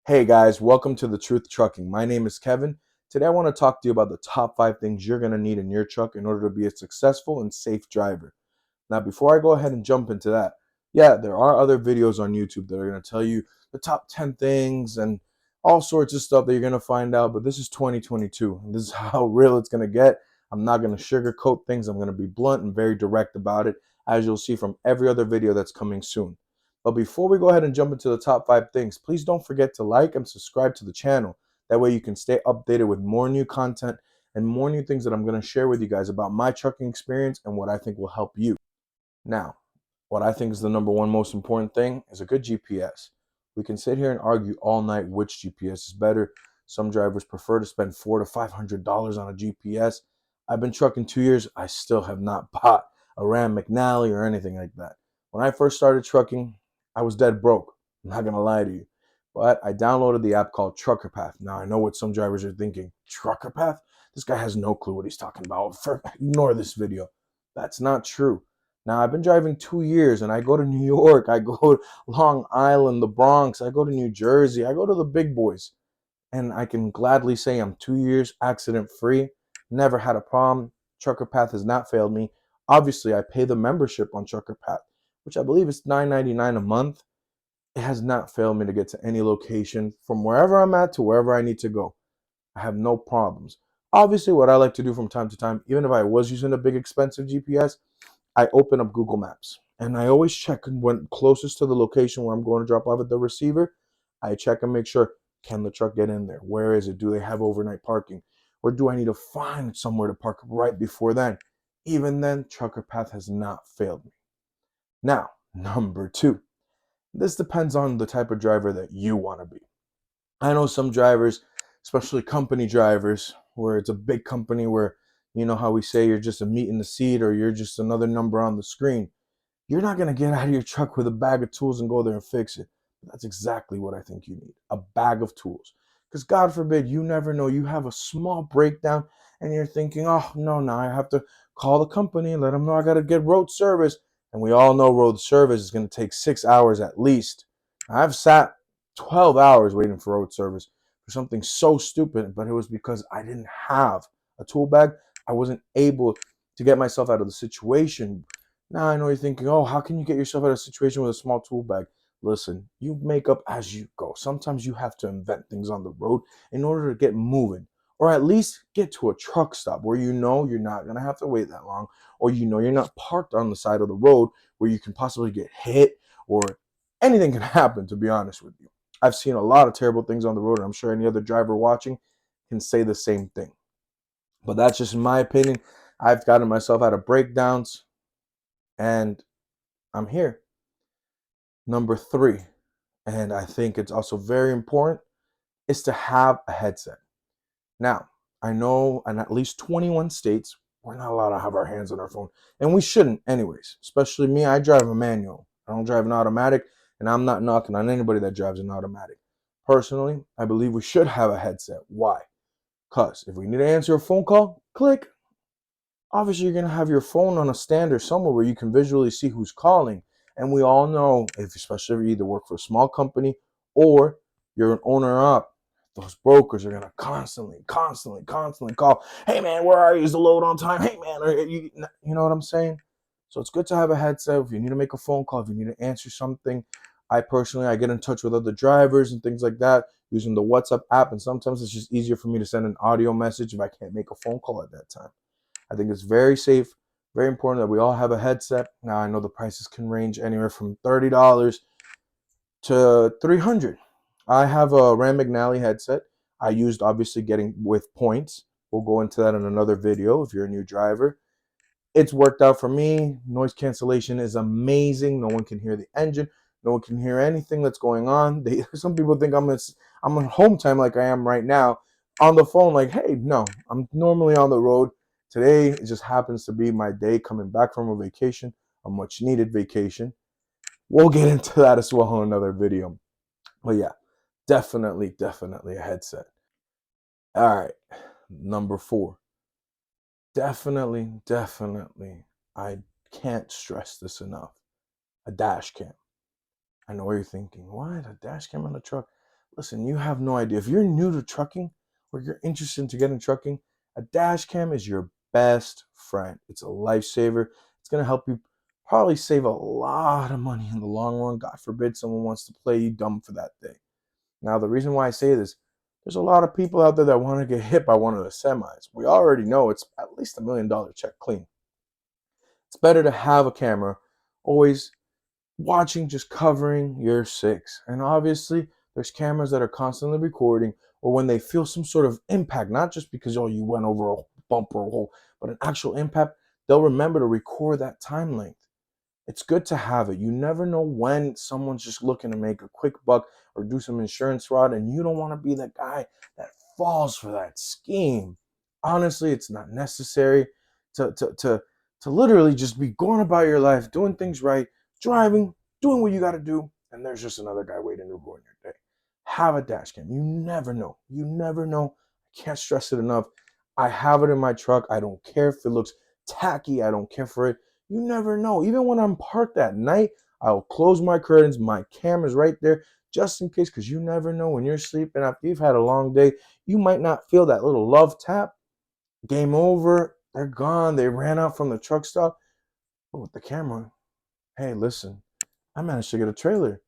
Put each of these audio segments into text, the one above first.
Hey guys, welcome to The Truth Trucking. My name is Kevin. Today I want to talk to you about the top 5 things you're going to need in your truck in order to be a successful and safe driver. Now, before I go ahead and jump into that, there are other videos on YouTube that are going to tell you the top 10 things and all sorts of stuff that you're going to find out, but this is 2022, and this is how real it's going to get. I'm not going to sugarcoat things. I'm going to be blunt and very direct about it, as you'll see from every other video that's coming soon. But before we go ahead and jump into the top 5 things, please don't forget to like and subscribe to the channel. That way you can stay updated with more new content and more new things that I'm going to share with you guys about my trucking experience and what I think will help you. Now, what I think is the number one most important thing is a good GPS. We can sit here and argue all night which GPS is better. Some drivers prefer to spend $400 to $500 on a GPS. I've been trucking 2 years. I still have not bought a Ram McNally or anything like that. When I first started trucking, I was dead broke. I'm not gonna lie to you. But I downloaded the app called Trucker Path. Now I know what some drivers are thinking. Trucker Path? This guy has no clue what he's talking about. Ignore this video. That's not true. Now, I've been driving 2 years and I go to New York, I go to Long Island, the Bronx, I go to New Jersey, I go to the big boys. And I can gladly say I'm 2 years accident free, never had a problem. Trucker Path has not failed me. Obviously, I pay the membership on Trucker Path, which I believe is $9.99 a month. It has not failed me to get to any location from wherever I'm at to wherever I need to go. I have no problems. Obviously, what I like to do from time to time, even if I was using a big expensive GPS, I open up Google Maps and I always check when closest to the location where I'm going to drop off at the receiver. I check and make sure, can the truck get in there? Where is it? Do they have overnight parking? Or do I need to find somewhere to park right before then? Even then, Trucker Path has not failed me. Now, number two, this depends on the type of driver that you want to be. I know some drivers, especially company drivers, where it's a big company where, you know how we say you're just a meat in the seat or you're just another number on the screen. You're not going to get out of your truck with a bag of tools and go there and fix it. That's exactly what I think you need, a bag of tools. Because God forbid, you never know. You have a small breakdown and you're thinking, oh, no, now I have to call the company and let them know I got to get road service. And we all know road service is going to take 6 hours at least. I've sat 12 hours waiting for road service for something so stupid, but it was because I didn't have a tool bag. I wasn't able to get myself out of the situation. Now I know you're thinking, oh, how can you get yourself out of a situation with a small tool bag? Listen, you make up as you go. Sometimes you have to invent things on the road in order to get moving, or at least get to a truck stop where you know you're not going to have to wait that long, or you know you're not parked on the side of the road where you can possibly get hit or anything can happen, to be honest with you. I've seen a lot of terrible things on the road, and I'm sure any other driver watching can say the same thing. But that's just my opinion. I've gotten myself out of breakdowns, and I'm here. Number three, and I think it's also very important, is to have a headset. Now, I know in at least 21 states, we're not allowed to have our hands on our phone, and we shouldn't, anyways. Especially me, I drive a manual. I don't drive an automatic, and I'm not knocking on anybody that drives an automatic. Personally, I believe we should have a headset. Why? Because if we need to answer a phone call, click. Obviously, you're going to have your phone on a stand or somewhere where you can visually see who's calling. And we all know, especially if you either work for a small company or you're an owner up, those brokers are going to constantly call. Hey, man, where are you? Is the load on time? Hey, man, you know what I'm saying? So it's good to have a headset if you need to make a phone call, if you need to answer something. I get in touch with other drivers and things like that using the WhatsApp app. And sometimes it's just easier for me to send an audio message if I can't make a phone call at that time. I think it's very safe, very important that we all have a headset. Now, I know the prices can range anywhere from $30 to $300. I have a Ram McNally headset. I used obviously getting with points. We'll go into that in another video if you're a new driver. It's worked out for me. Noise cancellation is amazing. No one can hear the engine. No one can hear anything that's going on. Some people think I'm on home time like I am right now on the phone. Like, hey, no, I'm normally on the road. Today it just happens to be my day coming back from a vacation, a much needed vacation. We'll get into that as well in another video. But yeah, definitely a headset. All right, number four. Definitely. I can't stress this enough. A dash cam. I know what you're thinking. What? A dash cam on the truck? Listen, you have no idea. If you're new to trucking or you're interested to get in trucking, a dash cam is your best friend. It's a lifesaver. It's going to help you probably save a lot of money in the long run. God forbid someone wants to play you dumb for that thing. Now, the reason why I say this, there's a lot of people out there that want to get hit by one of the semis. We already know it's at least $1 million check clean. It's better to have a camera always watching, just covering your six. And obviously, there's cameras that are constantly recording, or when they feel some sort of impact, not just because, oh, you went over a bump or a hole, but an actual impact, they'll remember to record that time length. It's good to have it. You never know when someone's just looking to make a quick buck or do some insurance fraud, and you don't want to be that guy that falls for that scheme. Honestly, it's not necessary to literally just be going about your life, doing things right, driving, doing what you got to do, and there's just another guy waiting to ruin your day. Have a dash cam. You never know. You never know. I can't stress it enough. I have it in my truck. I don't care if it looks tacky. I don't care for it. You never know. Even when I'm parked at night, I'll close my curtains. My camera's right there just in case, because you never know when you're sleeping after you've had a long day. You might not feel that little love tap. Game over. They're gone. They ran out from the truck stop. But with the camera, hey, listen, I managed to get a trailer.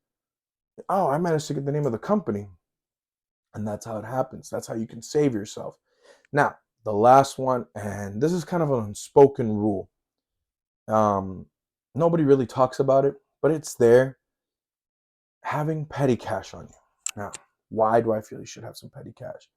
Oh, I managed to get the name of the company. And that's how it happens. That's how you can save yourself. Now, the last one, and this is kind of an unspoken rule. Um, Nobody really talks about it, but it's there. Having petty cash on you. Now, why do I feel you should have some petty cash?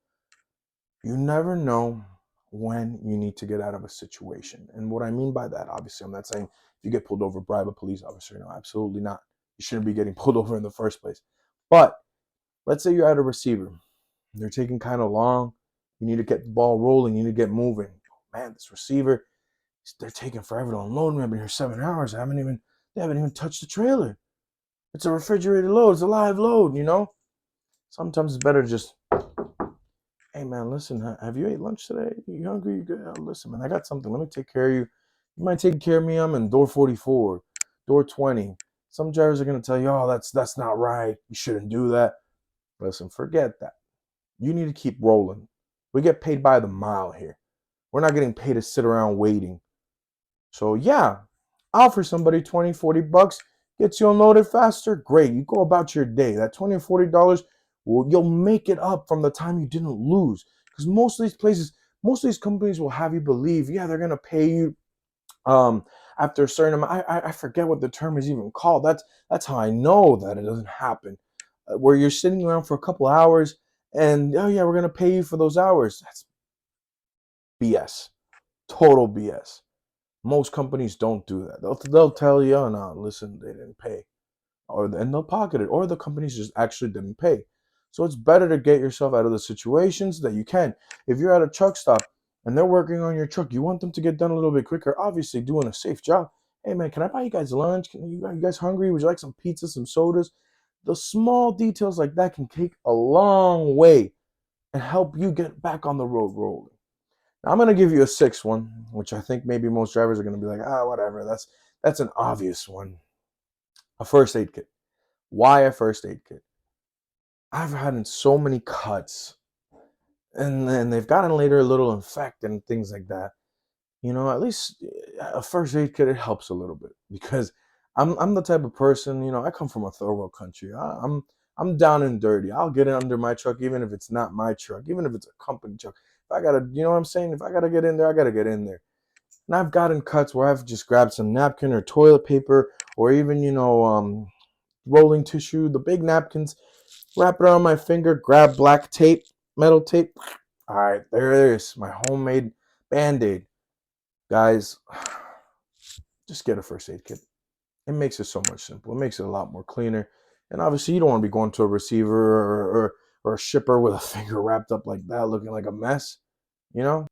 You never know when you need to get out of a situation. And what I mean by that, obviously, I'm not saying if you get pulled over, bribe a police officer. No, absolutely not. You shouldn't be getting pulled over in the first place. But let's say you're at a receiver. They're taking kind of long. You need to get the ball rolling. You need to get moving. Man, this receiver, they're taking forever to unload me. I've been here 7 hours. They haven't even touched the trailer. It's a refrigerated load. It's a live load, you know? Sometimes it's better to just, hey, man, listen, have you ate lunch today? You hungry? You good? Oh, listen, man, I got something. Let me take care of you. You might take care of me. I'm in door 44, door 20. Some drivers are going to tell you, oh, that's not right. You shouldn't do that. Listen, forget that. You need to keep rolling. We get paid by the mile here. We're not getting paid to sit around waiting. So, yeah, offer somebody 20, 40 bucks, gets you unloaded faster. Great. You go about your day. That $20 or $40, well, you'll make it up from the time you didn't lose. Because most of these places, most of these companies will have you believe, yeah, they're going to pay you after a certain amount. I forget what the term is even called. That's how I know that it doesn't happen. Where you're sitting around for a couple hours and, oh, yeah, we're going to pay you for those hours. That's BS. Total BS. Most companies don't do that. They'll tell you, oh, no, listen, they didn't pay. And they'll pocket it. Or the companies just actually didn't pay. So it's better to get yourself out of the situations that you can. If you're at a truck stop and they're working on your truck, you want them to get done a little bit quicker, obviously doing a safe job. Hey, man, can I buy you guys lunch? Are you guys hungry? Would you like some pizza, some sodas? The small details like that can take a long way and help you get back on the road rolling. Now, I'm going to give you a sixth one, which I think maybe most drivers are going to be like, whatever. That's an obvious one. A first aid kit. Why a first aid kit? I've had so many cuts, and then they've gotten later a little infected and things like that. At least a first aid kit, it helps a little bit because I'm the type of person, I come from a third world country. I'm down and dirty. I'll get it under my truck, even if it's not my truck, even if it's a company truck. If I gotta, you know what I'm saying? If I gotta get in there, I gotta get in there. And I've gotten cuts where I've just grabbed some napkin or toilet paper or even, rolling tissue, the big napkins, wrap it around my finger, grab black tape, metal tape. All right, there it is, my homemade Band-Aid. Guys, just get a first aid kit. It makes it so much simpler. It makes it a lot more cleaner. And obviously, you don't want to be going to a receiver or a shipper with a finger wrapped up like that, looking like a mess. You know?